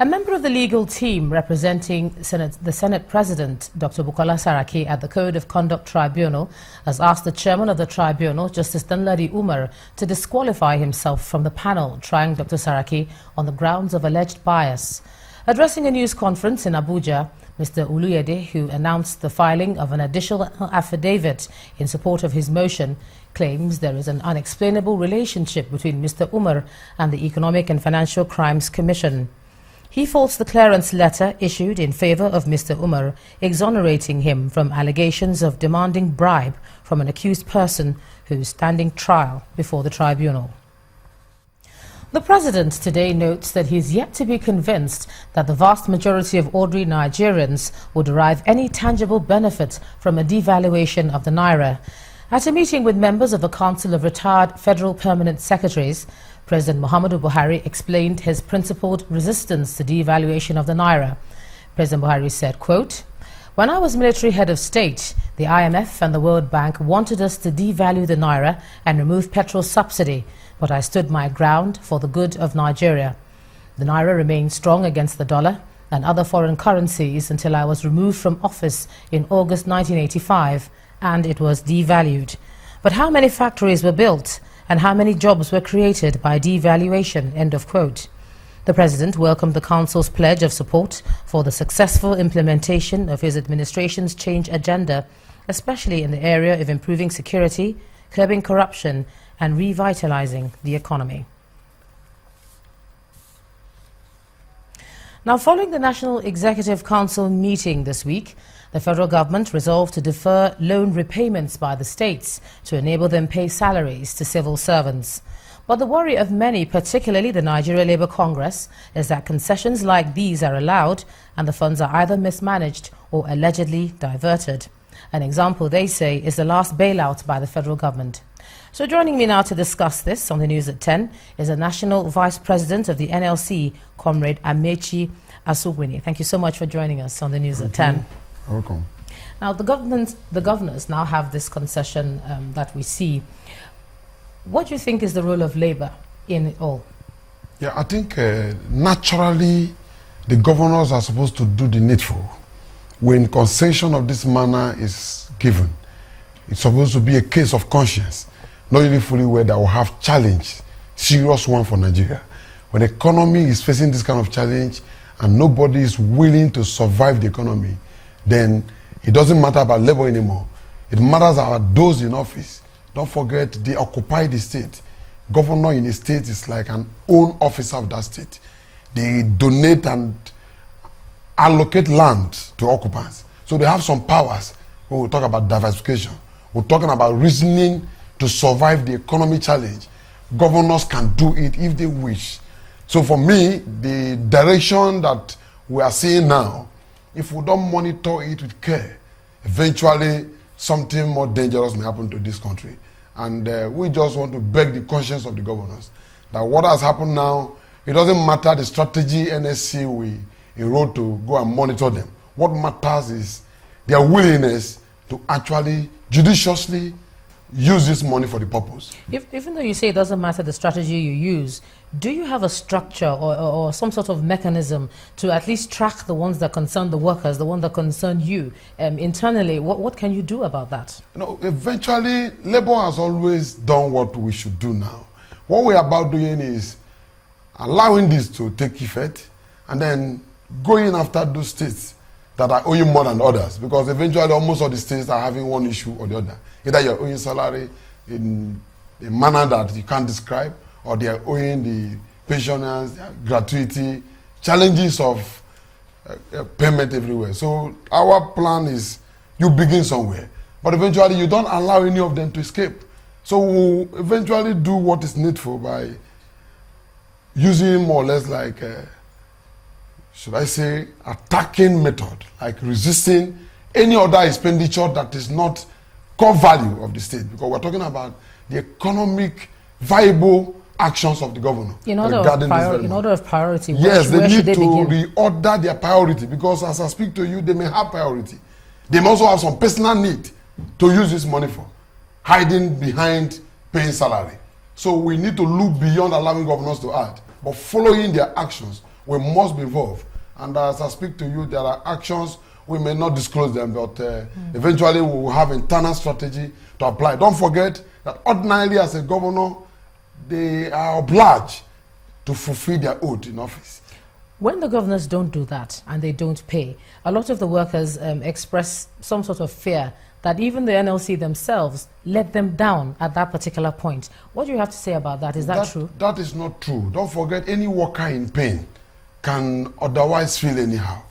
A member of the legal team representing the Senate President, Dr. Bukola Saraki, at the Code of Conduct Tribunal has asked the chairman of the tribunal, Justice Danladi Umar, to disqualify himself from the panel trying Dr. Saraki on the grounds of alleged bias. Addressing a news conference in Abuja, Mr. Uluyede, who announced the filing of an additional affidavit in support of his motion, claims there is an unexplainable relationship between Mr. Umar and the Economic and Financial Crimes Commission. He faults the clearance letter issued in favor of Mr. Umar, exonerating him from allegations of demanding bribe from an accused person who is standing trial before the tribunal. The president today notes that he is yet to be convinced that the vast majority of ordinary Nigerians will derive any tangible benefit from a devaluation of the naira. At a meeting with members of the Council of Retired Federal Permanent Secretaries, President Muhammadu Buhari explained his principled resistance to devaluation of the naira. President Buhari said, quote, "When I was military head of state, the IMF and the World Bank wanted us to devalue the naira and remove petrol subsidy, but I stood my ground for the good of Nigeria. The naira remained strong against the dollar and other foreign currencies until I was removed from office in August 1985, and it was devalued. But how many factories were built and how many jobs were created by devaluation?" End of quote. The president welcomed the council's pledge of support for the successful implementation of his administration's change agenda, especially in the area of improving security, curbing corruption, and revitalizing the economy. Now, following the National Executive Council meeting this week, the federal government resolved to defer loan repayments by the states to enable them pay salaries to civil servants. But the worry of many, particularly the Nigeria Labour Congress, is that concessions like these are allowed and the funds are either mismanaged or allegedly diverted. An example, they say, is the last bailout by the federal government. So joining me now to discuss this on the News at 10 is the National Vice President of the NLC, Comrade Amechi Asugwini. Thank you so much for joining us on the News at 10. Welcome. Now, the governors now have this concession that we see. What do you think is the role of Labour in it all? Yeah, I think naturally the governors are supposed to do the needful. When concession of this manner is given, it's supposed to be a case of conscience, knowing fully well that will have challenge, serious one for Nigeria. When the economy is facing this kind of challenge and nobody is willing to survive the economy, then it doesn't matter about labor anymore. It matters about those in office. Don't forget, they occupy the state. Governor in a state is like an own officer of that state. They donate and allocate land to occupants. So they have some powers. When we talk about diversification, we're talking about reasoning to survive the economy challenge. Governors can do it if they wish. So for me, the direction that we are seeing now, if we don't monitor it with care, eventually something more dangerous may happen to this country. And we just want to beg the conscience of the governors that what has happened now, it doesn't matter the strategy NSC we enrolled to go and monitor them. What matters is their willingness to actually judiciously use this money for the purpose. Even though you say it doesn't matter the strategy you use, do you have a structure or some sort of mechanism to at least track the ones that concern the workers, the ones that concern you? Internally, what can you do about that? You know, eventually, Labour has always done what we should do now. What we're about doing is allowing this to take effect and then going after those states that are owing more than others, because eventually almost all the states are having one issue or the other. Either you're owing salary in a manner that you can't describe, or they are owing the pensioners, gratuity, challenges of payment everywhere. So our plan is you begin somewhere, but eventually you don't allow any of them to escape. So we'll eventually do what is needful by using more or less like, should I say, attacking method, like resisting any other expenditure that is not core value of the state, because we're talking about the economic viable actions of the governor. In order of priority, yes, they need to reorder their priority, because as I speak to you, they may have priority. They may also have some personal need to use this money for, hiding behind paying salary. So we need to look beyond allowing governors to act, but following their actions we must be involved. And as I speak to you, there are actions, we may not disclose them, but eventually we will have internal strategy to apply. Don't forget that ordinarily as a governor, they are obliged to fulfill their oath in office. When the governors don't do that and they don't pay, a lot of the workers express some sort of fear that even the NLC themselves let them down at that particular point. What do you have to say about that? Is that true? That is not true. Don't forget, any worker in pain can otherwise feel anyhow.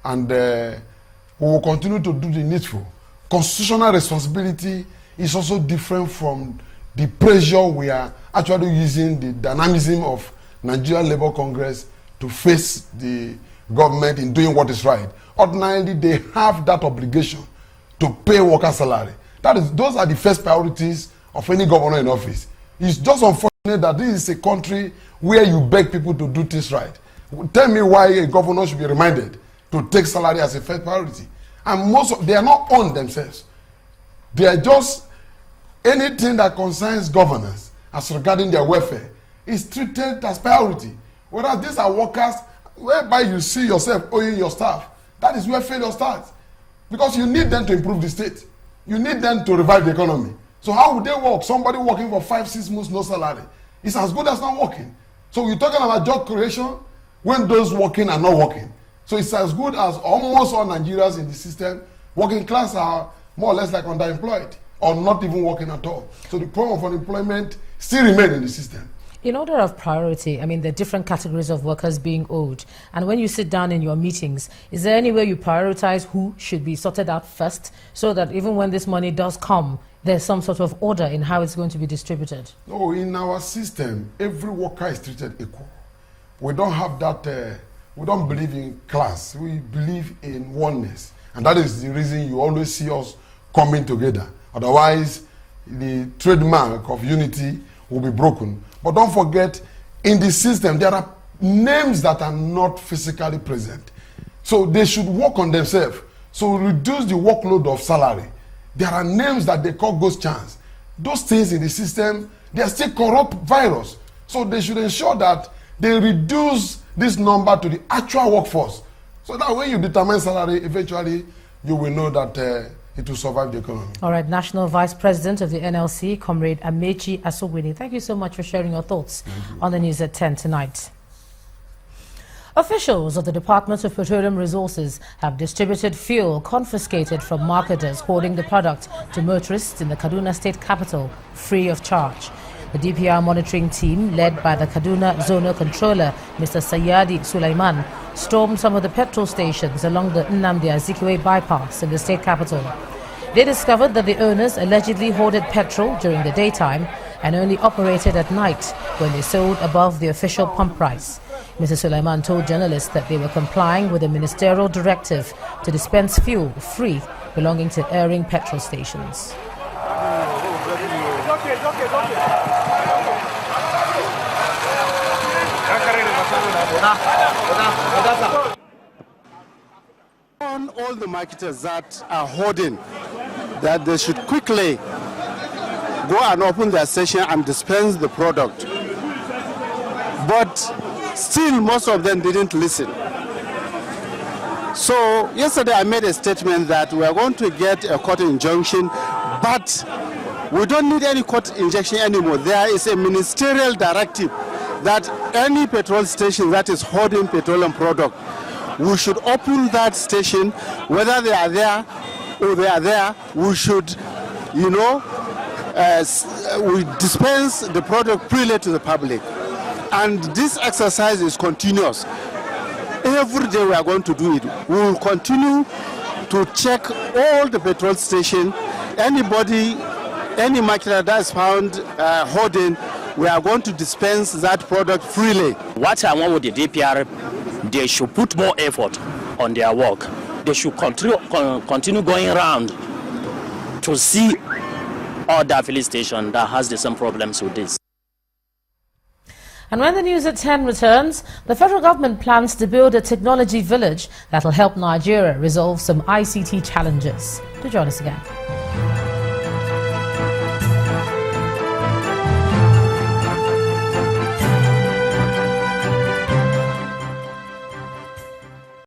And we will continue to do the needful. Constitutional responsibility is also different from the pressure we are actually using, the dynamism of Nigeria Labour Congress to face the government in doing what is right. Ordinarily, they have that obligation to pay worker salary. Those are the first priorities of any governor in office. It's just unfortunate that this is a country where you beg people to do things right. Tell me why a governor should be reminded to take salary as a first priority. And they are not on themselves. They are just anything that concerns governance as regarding their welfare is treated as priority. Whereas these are workers whereby you see yourself owing your staff. That is where failure starts. Because you need them to improve the state. You need them to revive the economy. So how would they work? Somebody working for 5-6 months, no salary. It's as good as not working. So we're talking about job creation when those working are not working. So it's as good as almost all Nigerians in the system. Working class are more or less like underemployed or not even working at all. So the problem of unemployment still remains in the system. In order of priority, I mean, there are different categories of workers being owed. And when you sit down in your meetings, is there any way you prioritize who should be sorted out first so that even when this money does come, there's some sort of order in how it's going to be distributed? No, in our system, every worker is treated equal. We don't have that, we don't believe in class. We believe in oneness. And that is the reason you always see us coming together. Otherwise, the trademark of unity will be broken. But don't forget, in the system, there are names that are not physically present. So they should work on themselves. So reduce the workload of salary. There are names that they call ghost chance. Those things in the system, they are still corrupt virus. So they should ensure that they reduce this number to the actual workforce. So that when you determine salary, eventually you will know that it will survive the economy. All right, National Vice President of the NLC, Comrade Amechi Asogwini, thank you so much for sharing your thoughts on the news at 10 tonight. Officials of the Department of Petroleum Resources have distributed fuel confiscated from marketers holding the product to motorists in the Kaduna state capital free of charge. The DPR monitoring team, led by the Kaduna Zonal Controller, Mr. Sayyadi Sulaiman, stormed some of the petrol stations along the Nnamdi Azikiwe bypass in the state capital. They discovered that the owners allegedly hoarded petrol during the daytime and only operated at night when they sold above the official pump price. Mr. Sulaiman told journalists that they were complying with a ministerial directive to dispense fuel free belonging to airing petrol stations. On all the marketers that are hoarding, that they should quickly go and open their station and dispense the product. But still, most of them didn't listen. So yesterday I made a statement that we are going to get a court injunction, but we don't need any court injunction anymore. There is a ministerial directive that any petrol station that is hoarding petroleum product, we should open that station, whether they are there or they are there, we should, we dispense the product freely to the public. And this exercise is continuous. Every day we are going to do it. We will continue to check all the petrol stations. Anybody, any marketer that is found hoarding, we are going to dispense that product freely. What I want with the DPR, they should put more effort on their work. They should continue going around to see other filling stations that has the same problems with this. And when the news at 10 returns, the federal government plans to build a technology village that will help Nigeria resolve some ICT challenges. Do join us again.